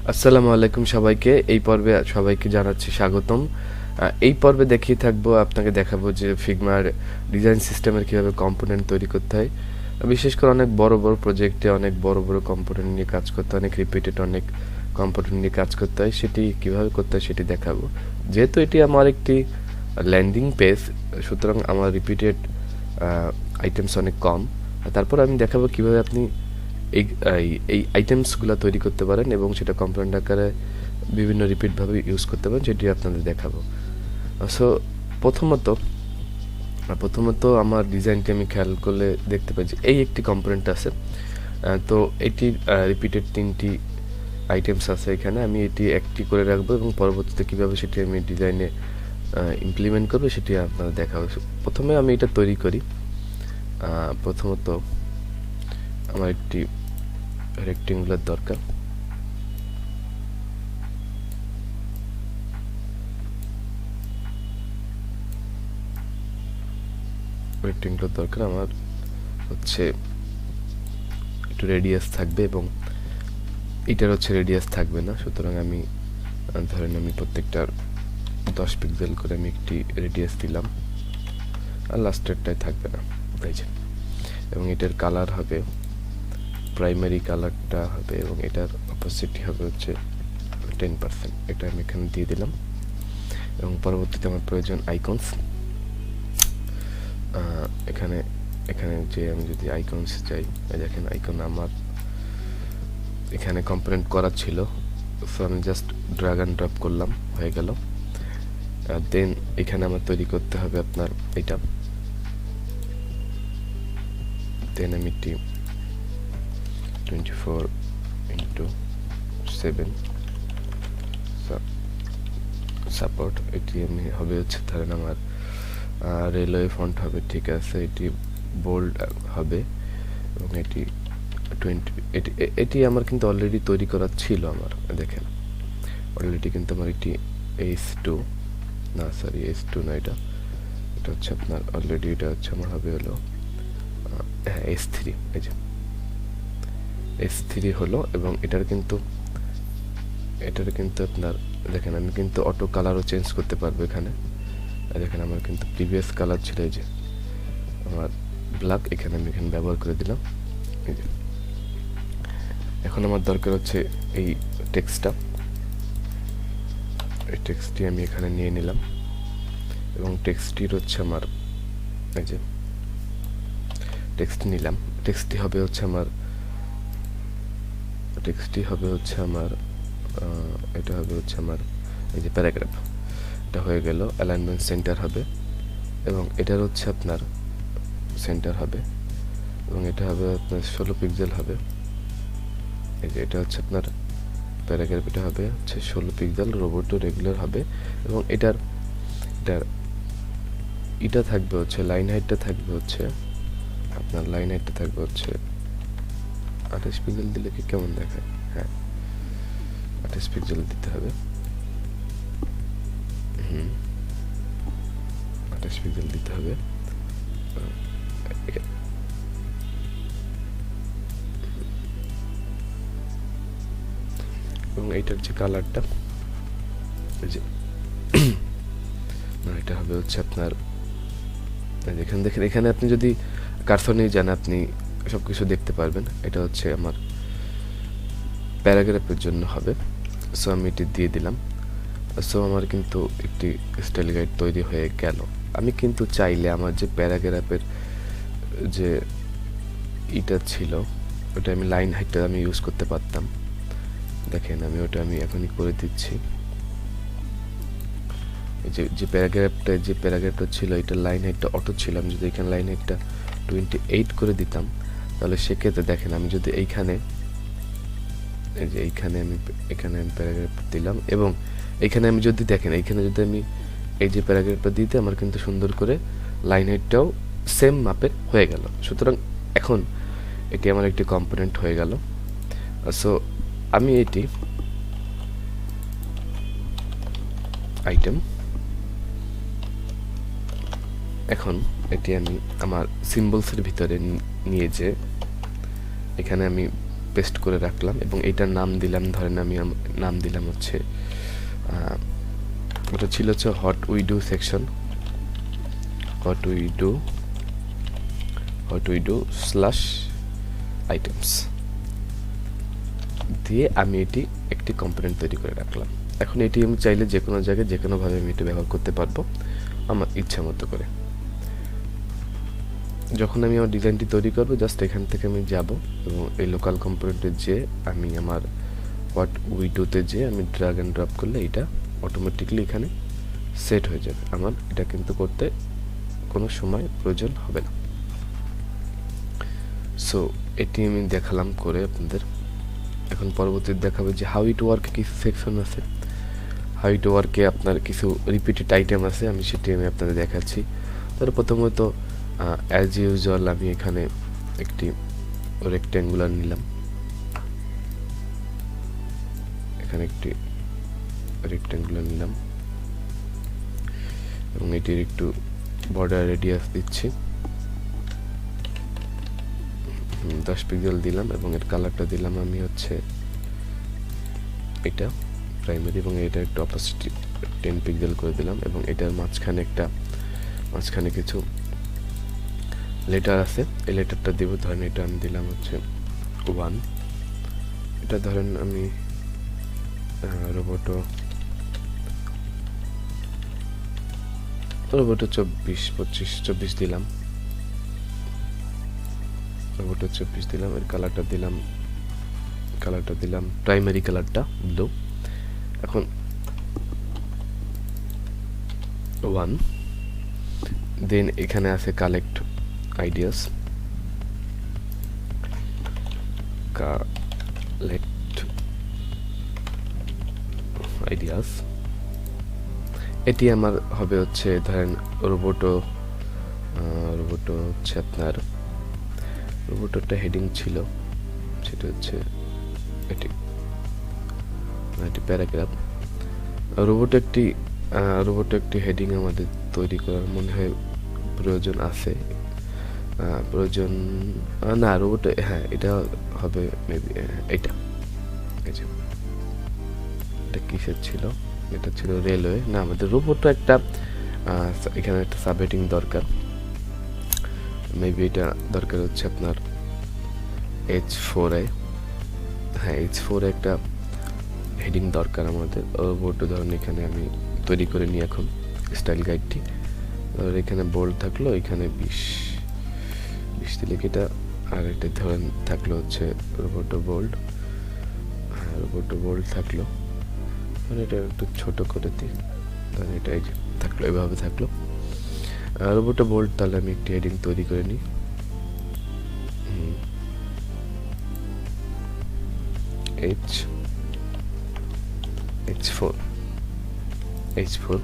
আসসালামু আলাইকুম সবাইকে। এই পর্বে সবাইকে জানাচ্ছি স্বাগতম। এই পর্বে দেখিয়ে থাকবো, আপনাকে দেখাবো যে ফিগমার ডিজাইন সিস্টেমের কিভাবে কম্পোনেন্ট তৈরি করতে হয়। বিশেষ করে অনেক বড় বড় প্রজেক্টে অনেক বড় বড় কম্পোনেন্ট নিয়ে কাজ করতে হয়, অনেক রিপিটেড অনেক কম্পোনেন্ট নিয়ে কাজ করতে হয়। সেটি কিভাবে করতে হয় সেটি দেখাবো। যেহেতু এটি আমার একটি ল্যান্ডিং পেজ, সুতরাং আমার রিপিটেড আইটেমস অনেক কম। তারপর আমি দেখাবো কিভাবে আপনি এই এই আইটেমসগুলো তৈরি করতে পারেন এবং সেটা কম্পোনেন্ট আকারে বিভিন্ন রিপিটভাবে ইউজ করতে পারেন, যেটি আপনাদের দেখাবো। সো প্রথমত আমার ডিজাইনটি আমি খেয়াল করলে দেখতে পাই যে এই একটি কম্পোনেন্ট আছে। তো এটি রিপিটেড 3টি আইটেমস আছে এখানে। আমি এটি একটি করে রাখবো এবং পরবর্তীতে কীভাবে সেটি আমি ডিজাইনে ইমপ্লিমেন্ট করবো সেটি আপনাদের দেখাবো। প্রথমে আমি এটা তৈরি করি। প্রথমত আমার একটি রেক্টেঙ্গুলার দরকার। রেক্টেঙ্গুলার দরকার আমার হচ্ছে একটু রেডিয়াস থাকবে এবং এটার হচ্ছে রেডিয়াস থাকবে না। সুতরাং আমি ধরেন আমি প্রত্যেকটার 10 পিক্সেল করে আমি একটি রেডিয়াস দিলাম, আর লাস্টেরটাই থাকবে না, এই যে। এবং এটার কালার হবে প্রাইমারি কালারটা হবে এবং এটার অপোসিটি হবে হচ্ছে 10%। এটা আমি এখানে দিয়ে দিলাম এবং পরবর্তীতে আমার প্রয়োজন আইকনস। এখানে যে আমি যদি আইকনস যাই, দেখেন আইকন আমার এখানে কম্পোনেন্ট করা ছিল, সো আমি জাস্ট ড্র্যাগ অ্যান্ড ড্রপ করলাম, হয়ে গেল। দেন এখানে আমার তৈরি করতে হবে আপনার এটা। দেন আমি 24x7 সাপোর্ট, এটি আমি হবে হচ্ছে ধরেন আমার রেলওয়ে ফন্ট হবে, ঠিক আছে। এটি বোল্ড হবে এবং এটি 20। এটি আমার কিন্তু অলরেডি তৈরি করা ছিল আমার, দেখেন অলরেডি কিন্তু আমার এটি S2 না, সরি S2 না, এটা হচ্ছে আপনার অলরেডি, এটা হচ্ছে আমার হবে হলো হ্যাঁ S3, এই যে S3 হলো। এবং এটার কিন্তু আপনার দেখেন আমি কিন্তু অটো কালারও চেঞ্জ করতে পারবো এখানে। দেখেন আমার কিন্তু প্রিভিয়াস কালার ছিল এই যে আমার ব্ল্যাক, এখানে আমি ব্যবহার করে দিলাম, এই যে। এখন আমার দরকার হচ্ছে এই টেক্সটটা। এই টেক্সটটি আমি এখানে নিয়ে নিলাম এবং টেক্সটটির হচ্ছে আমার এই যে টেক্সট নিলাম। টেক্সটটি হবে হচ্ছে আমার এটা হবে হচ্ছে আমার এই যে প্যারাগ্রাফ। এটা হয়ে গেল। অ্যালাইনমেন্ট সেন্টার হবে এবং এটার হচ্ছে আপনার সেন্টার হবে এবং এটা হবে আপনার 16 পিক্সেল হবে, এই যে। এটা হচ্ছে আপনার প্যারাগ্রাফ, এটা হবে হচ্ছে 16 পিক্সেল, রোবোটো রেগুলার হবে। এবং এটা থাকবে হচ্ছে লাইন হাইটটা থাকবে হচ্ছে আপনার 28 পিক্সেল দিলে কি কেমন দেখায়? হ্যাঁ, 28 পিক্সেল দিতে হবে। 28 পিক্সেল দিতে হবে। এবং এইটার যে কালারটা, যে না, এটা হবে হচ্ছে আপনার এখানে দেখেন, এখানে আপনি যদি কার্সর নিয়ে যান আপনি সবকিছু দেখতে পারবেন। এটা হচ্ছে আমার প্যারাগ্রাফের জন্য হবে। সো আমি এটি দিয়ে দিলাম। সো আমার কিন্তু একটি স্টাইল গাইড তৈরি হয়ে গেল। আমি কিন্তু চাইলে আমার যে প্যারাগ্রাফের যে এটা ছিল ওটা আমি লাইন হাইটটা আমি ইউজ করতে পারতাম। দেখেন আমি এখনই করে দিচ্ছি। যে প্যারাগ্রাফটা ছিল, এটা লাইন হাইটটা অটো ছিল। আমি যদি এখানে লাইন হাইটটা 28 করে দিতাম, তাহলে সেক্ষেত্রে দেখেন আমি যদি এইখানে আমি প্যারাগ্রাফ দিলাম এবং এইখানে আমি যদি দেখেন, এইখানে যদি আমি এই যে প্যারাগ্রাফটা দিতে, আমার কিন্তু সুন্দর করে লাইন হাইটটাও সেম মাপের হয়ে গেল। সুতরাং এখন এটি আমার একটি কম্পোনেন্ট হয়ে গেল। সো আমি এটি আইটেম, এখন এটি আমি আমার সিম্বলসের ভিতরে নিয়ে যে এখানে আমি পেস্ট করে রাখলাম এবং এটার নাম দিলাম, ধরেন আমি নাম দিলাম হচ্ছে ওটা ছিল হচ্ছে what we do section, what we do slash items দিয়ে আমি এটি একটি কম্পোনেন্ট তৈরি করে রাখলাম। এখন এটি আমি চাইলে যে কোনো জায়গায় যে কোনোভাবে আমি এটি ব্যবহার করতে পারবো আমার ইচ্ছা মতো করে। যখন আমি আমার ডিজাইনটি তৈরি করবো জাস্ট এখান থেকে আমি যাব এবং এই লোকাল কম্পোনেন্টে যে আমি আমার হোয়াট উই ডুতে যে আমি ড্র্যাগ অ্যান্ড ড্রপ করলে এটা অটোমেটিকলি এখানে সেট হয়ে যাবে। আমার এটা কিন্তু করতে কোনো সময় প্রয়োজন হবে না। সো এটি আমি দেখালাম করে আপনাদের। এখন পরবর্তীতে দেখাবে যে হাউ ইট ওয়ার্কে কিছু সেকশন আছে, হাউ ইট ওয়ার্কে আপনার কিছু রিপিটেড আইটেম আছে, আমি সেটি আমি আপনাদের দেখাচ্ছি। তাহলে প্রথমত অ্যাজ ইউজুয়াল আমি এখানে একটি রেক্ট্যাঙ্গুলার নিলাম, এখানে একটি রেক্ট্যাঙ্গুলার নিলাম এবং এটির একটু বর্ডার রেডিয়াস দিচ্ছি, 10 পিক্সেল দিলাম এবং এর কালারটা দিলাম আমি হচ্ছে এটা প্রাইমারি এবং এটা একটু অপাসিটি 10 পিক্সেল করে দিলাম এবং এটার মাঝখানে কিছু লেটার আছে, এই লেটারটা দেব, ধরেন এটা আমি দিলাম হচ্ছে 1, এটা ধরেন আমি রোবটো 24 দিলাম, রোবটো 24 দিলাম। এর কালারটা দিলাম প্রাইমারি কালারটা ব্লু। এখন 1 দেন এখানে আছে কালেক্ট আইডিয়াস, এটি আমার হবে হচ্ছে ধরেন রোবটো হচ্ছে আপনার রোবটোটা হেডিং ছিল, সেটা হচ্ছে এটি প্যারাগ্রাফ। রোবট একটি হেডিং আমাদের তৈরি করার মনে হয় প্রয়োজন আছে, প্রয়োজন না রোবট, হ্যাঁ এটা হবে মেবি এটা কিসের ছিল, এটা ছিল রেলওয়ে না, আমাদের রোবটও একটা এখানে একটা সাবহেডিং দরকার, মেবি এটা দরকার হচ্ছে আপনার H4 এ, হ্যাঁ H4 একটা হেডিং দরকার আমাদের রোবট। ধরুন এখানে আমি তৈরি করে নিই এখন স্টাইল গাইডটি, ধর এখানে বোল্ড থাকলো, এখানে 20 দিলে এটা, আর এটা ধরেন থাকলো হচ্ছে রোবটো বোল্ড, হ্যাঁ রোবটো বোল্ড থাকলো, এটা একটু ছোট করে দিই, ধরেন এটা এই যে থাকলো, এভাবে থাকলো রোবটো বোল্ড। তাহলে আমি একটি হেডিং তৈরি করে নিই, H4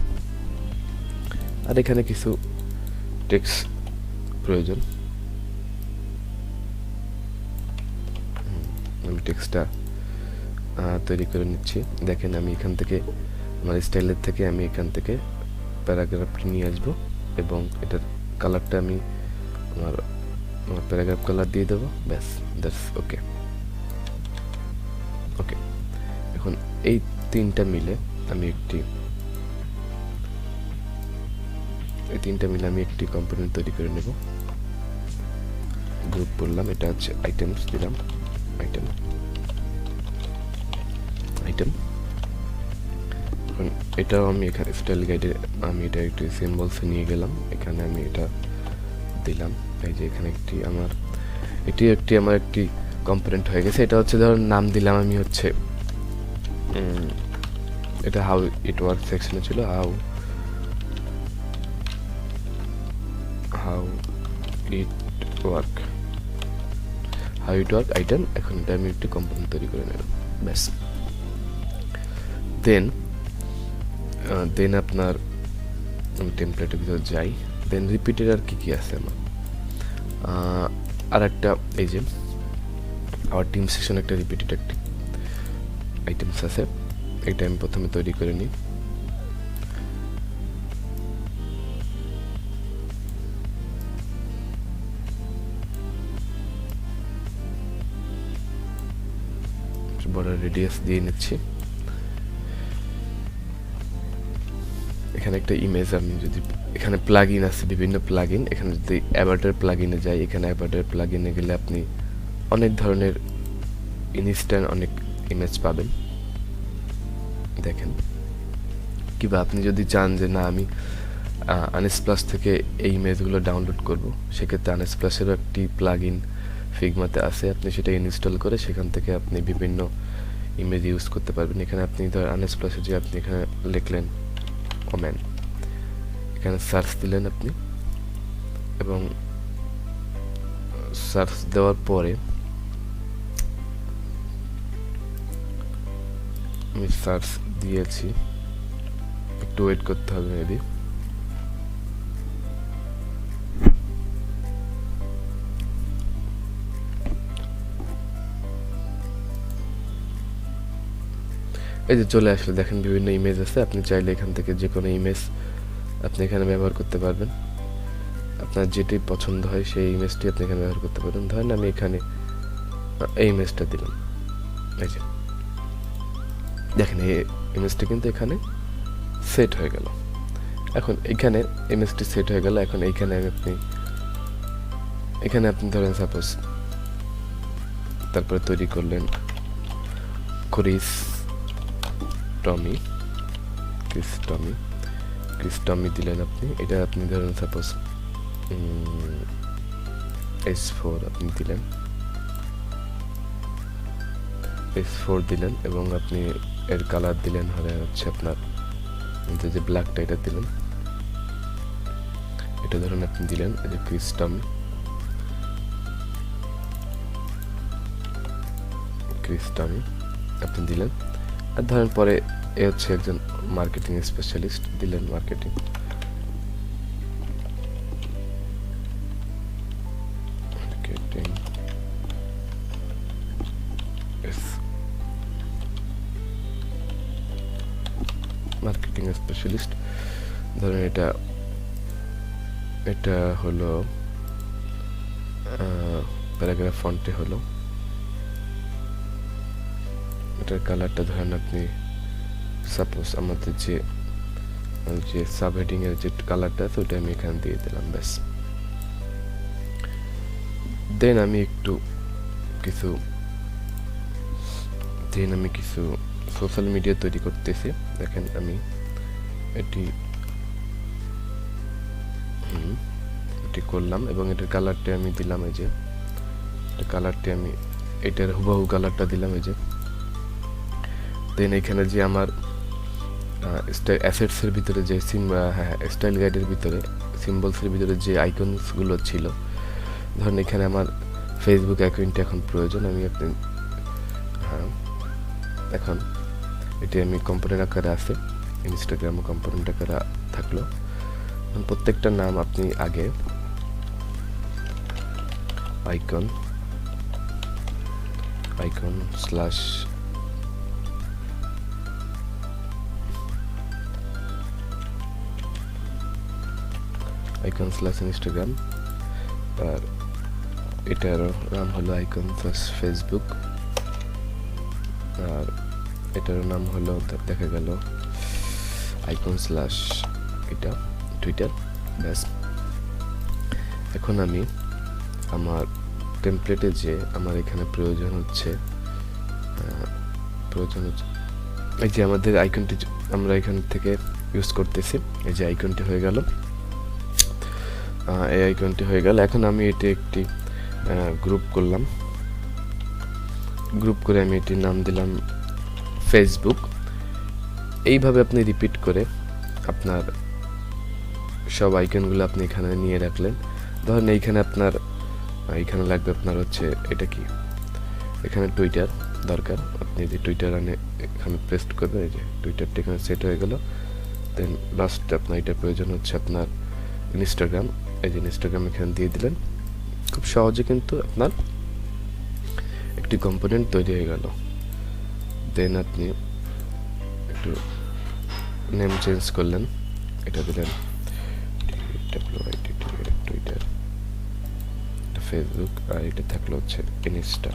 আর এখানে কিছু টেক্সট প্রয়োজন, আমি টেক্সটটা তৈরি করে নিচ্ছি। দেখেন আমি এখান থেকে আমার স্টাইলের থেকে আমি এখান থেকে প্যারাগ্রাফটি নিয়ে আসবো এবং এটার কালারটা আমি আমার প্যারাগ্রাফ কালার দিয়ে দেবো, ব্যাস দ্যাটস ওকে। এখন এই তিনটা মিলে আমি একটি কম্পোনেন্ট তৈরি করে নেব। গ্রুপ বললাম, এটা হচ্ছে আইটেমস দিলাম, আইটেম। এখন এটাও আমি এখানে স্টাইল গাইডে আমি এটা একটু সিম্বলসে নিয়ে গেলাম, এখানে আমি এটা দিলাম, এই যে এখানে আমার একটি কম্পোনেন্ট হয়ে গেছে। এটা হচ্ছে ধরুন নাম দিলাম আমি হচ্ছে এটা হাউ ইট ওয়ার্ক সেকশনে ছিল, হাউ ইট ওয়ার্ক আইটেম। এখন এটা আমি একটি কম্পোনেন্ট তৈরি করে নিলাম, ব্যাস। দেন আপনার আমি টেমপ্লেটের ভিতর যাই, দেন রিপিটেড আর কি আছে আমার আর একটা, এই যে আমার টিম সেকশন একটা রিপিটেড একটি আইটেমস আছে, এটা আমি প্রথমে তৈরি করে নিই। রেডিয়াস দিয়ে নিচ্ছি। এখানে একটা ইমেজ, আমি যদি এখানে প্লাগইন আছে, বিভিন্ন প্লাগইন, এখানে যদি অ্যাভাটার প্লাগইনে যাই, এখানে অ্যাভাটার প্লাগইনে গেলে আপনি অনেক ধরনের ইনস্ট্যান্ট অনেক ইমেজ পাবেন। দেখেন, কিংবা আপনি যদি চান যে না আমি আনএক্সপ্লাস থেকে এই ইমেজগুলো ডাউনলোড করব, সেক্ষেত্রে আনএক্সপ্লাসেরও একটি প্লাগইন ফিগমাতে আছে, আপনি সেটা ইনস্টল করে সেখান থেকে আপনি বিভিন্ন ইমেজ ইউজ করতে পারবেন। এখানে আপনি ধর আনএক্সপ্লাসে যে আপনি এখানে লিখলেন ওম্যান, এখানে সার্চ দিলেন আপনি, এবং সার্চ দেওয়ার পরে আমি সার্চ দিয়েছি, একটু ওয়েট করতে হবে মেবি। এই যে চলে আসলে, দেখেন বিভিন্ন ইমেজ আছে, আপনি চাইলে এখান থেকে যে কোনো ইমেজ আপনি এখানে ব্যবহার করতে পারবেন। আপনার যেটি পছন্দ হয় সেই ইমেজটি আপনি এখানে ব্যবহার করতে পারেন। ধরেন আমি এখানে এই ইমেজটা দিলাম, এই যে দেখেন এই ইমেজটা কিন্তু এখানে সেট হয়ে গেল। এখন এখানে ইমেজটি সেট হয়ে গেল, এখন এইখানে আপনি ধরেন সাপোজ তারপরে তৈরি করলেন ক্রিস টমি দিলেন আপনি, এটা আপনি ধরেন সাপোজ S4 আপনি দিলেন, S4 দিলেন, এবং আপনি এর কালার দিলেন হচ্ছে আপনার যে ব্ল্যাকটা এটা দিলেন, এটা ধরেন আপনি দিলেন এই যে ক্রিস টমি আপনি দিলেন। আর ধরেন পরে এ হচ্ছে একজন মার্কেটিং স্পেশালিস্ট, দিলেন মার্কেটিং স্পেশালিস্ট, ধরেন এটা হলো প্যারাগ্রাফ ফন্টে হলো, এটার কালারটা ধরেন আপনি সাপোজ আমাদের যে সাবহেডিং এর যে কালারটা আছে ওটা আমি এখানে দিয়ে দিলাম, ব্যাস। দেন আমি কিছু সোশ্যাল মিডিয়া তৈরি করতেছি। দেখেন আমি এটি করলাম, এবং এটার কালারটা আমি দিলাম এই যে কালারটি আমি এটার হুবহু কালারটা দিলাম এই যে। দেন এখানে যে আমার অ্যাসেটসের ভিতরে যে স্টাইল গাইডের ভিতরে সিম্বলসের ভিতরে যে আইকনসগুলো ছিল, ধরেন এখানে আমার ফেসবুক অ্যাকাউন্টে এখন প্রয়োজন, এখন এটি আমি কম্পোনেন্ট আকারে আছে, ইনস্টাগ্রামও কম্পোনেন্ট আকারে থাকলো। প্রত্যেকটা নাম আপনি আগে আইকন স্ল্যাশ ইনস্টাগ্রাম, আর এটার নাম হলো আইকন স্ল্যাশ ফেসবুক, আর এটার নাম হলো দেখা গেল আইকন স্ল্যাশ এটা টুইটার, ব্যাস। এখন আমি আমার টেমপ্লেটে যে আমার এখানে প্রয়োজন হচ্ছে এই যে আমাদের আইকনটি আমরা এখান থেকে ইউজ করতেছি, এই যে আইকনটি হয়ে গেল, এই আইকনটি হয়ে গেল। এখন আমি এটি একটি গ্রুপ করে আমি এটির নাম দিলাম ফেসবুক। এইভাবে আপনি রিপিট করে আপনার সব আইকনগুলো আপনি এখানে নিয়ে রাখলেন। ধরেন এইখানে লাগবে আপনার হচ্ছে এটা কি, এখানে টুইটার দরকার, আপনি যে টুইটার এখানে পেস্ট করবেন, এই যে টুইটারটা এখানে সেট হয়ে গেল। দেন লাস্ট আপনার এটা প্রয়োজন হচ্ছে আপনার ইনস্টাগ্রাম, এই যে ইনস্টাগ্রাম এখানে দিয়ে দিলেন। খুব সহজে কিন্তু আপনার একটি কম্পোনেন্ট তৈরি হয়ে গেল। দেন আপনি একটু নেম চেঞ্জ করলেন, এটা দিলেন টুইটার, ফেসবুক, আর এটা থাকলো হচ্ছে ইনস্টা।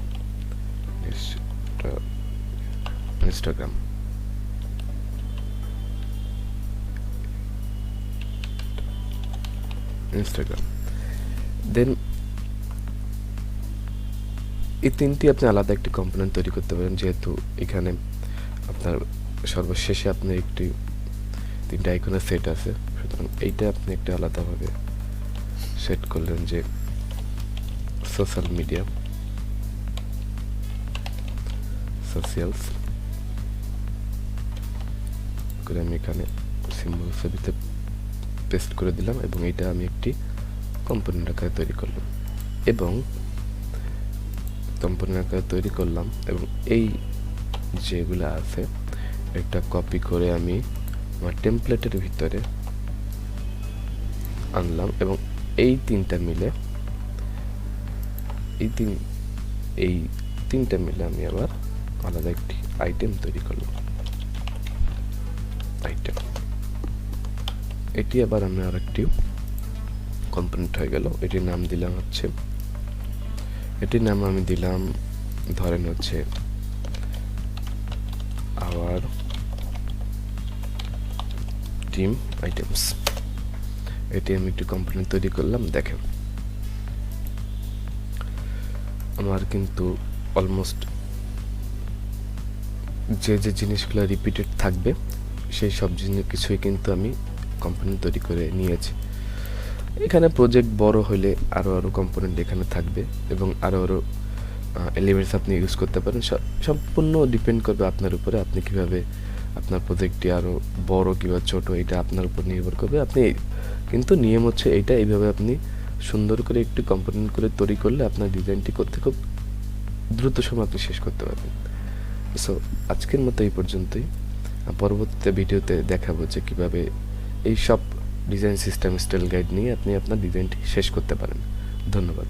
ইনস্টাগ্রাম, দেন এই তিনটি আপনি আলাদা একটি কম্পোনেন্ট তৈরি করতে পারেন, যেহেতু এখানে আপনার সর্বশেষে আপনার একটি তিনটা আইকনের সেট আছে, সুতরাং এইটা আপনি একটা আলাদাভাবে সেট করলেন যে সোশ্যাল মিডিয়া, সোশিয়ালস করে আমি এখানে সিম্বল ছবিতে পেস্ট করে দিলাম এবং এটা আমি একটি কম্পোনেন্ট আকারে তৈরি করলাম এবং এই যেগুলো আছে একটা কপি করে আমি আমার টেমপ্লেটের ভিতরে আনলাম এবং এই তিনটা মিলে আমি আবার আলাদা একটি আইটেম তৈরি করলাম। এটি আবার আমি আরেকটি কম্পোনেন্ট হয়ে গেল। এটির নাম আমি দিলাম ধরেন হচ্ছে আওয়ার টিম আইটেমস। এটি আমি একটি কম্পোনেন্ট তৈরি করলাম। দেখেন আমার কিন্তু অলমোস্ট যে জিনিসগুলো রিপিটেড থাকবে সেই সব কিছুই কিন্তু আমি কম্পোনেন্ট তৈরি করে নিয়েছি। এখানে প্রজেক্ট বড় হলে আরো কম্পোনেন্ট এখানে থাকবে এবং আরো এলিমেন্টস আপনি ইউজ করতে পারেন। সম্পূর্ণ ডিপেন্ড করবে আপনার উপরে, আপনি কিভাবে আপনার প্রজেক্টটি আরো বড় কিংবা ছোট, এটা আপনার উপর নির্ভর করবে। আপনি কিন্তু নিয়ম হচ্ছে এইটা, এইভাবে আপনি সুন্দর করে একটি কম্পোনেন্ট করে তৈরি করলে আপনার ডিজাইনটি করতে খুব দ্রুত সময় আপনি শেষ করতে পারবেন। সো আজকের মতো এই পর্যন্তই। পরবর্তী ভিডিওতে দেখাবো যে কিভাবে এই সব ডিজাইন সিস্টেম স্টাইল গাইড নিয়ে আপনি আপনার ডিজাইনটি শেষ করতে পারেন। ধন্যবাদ।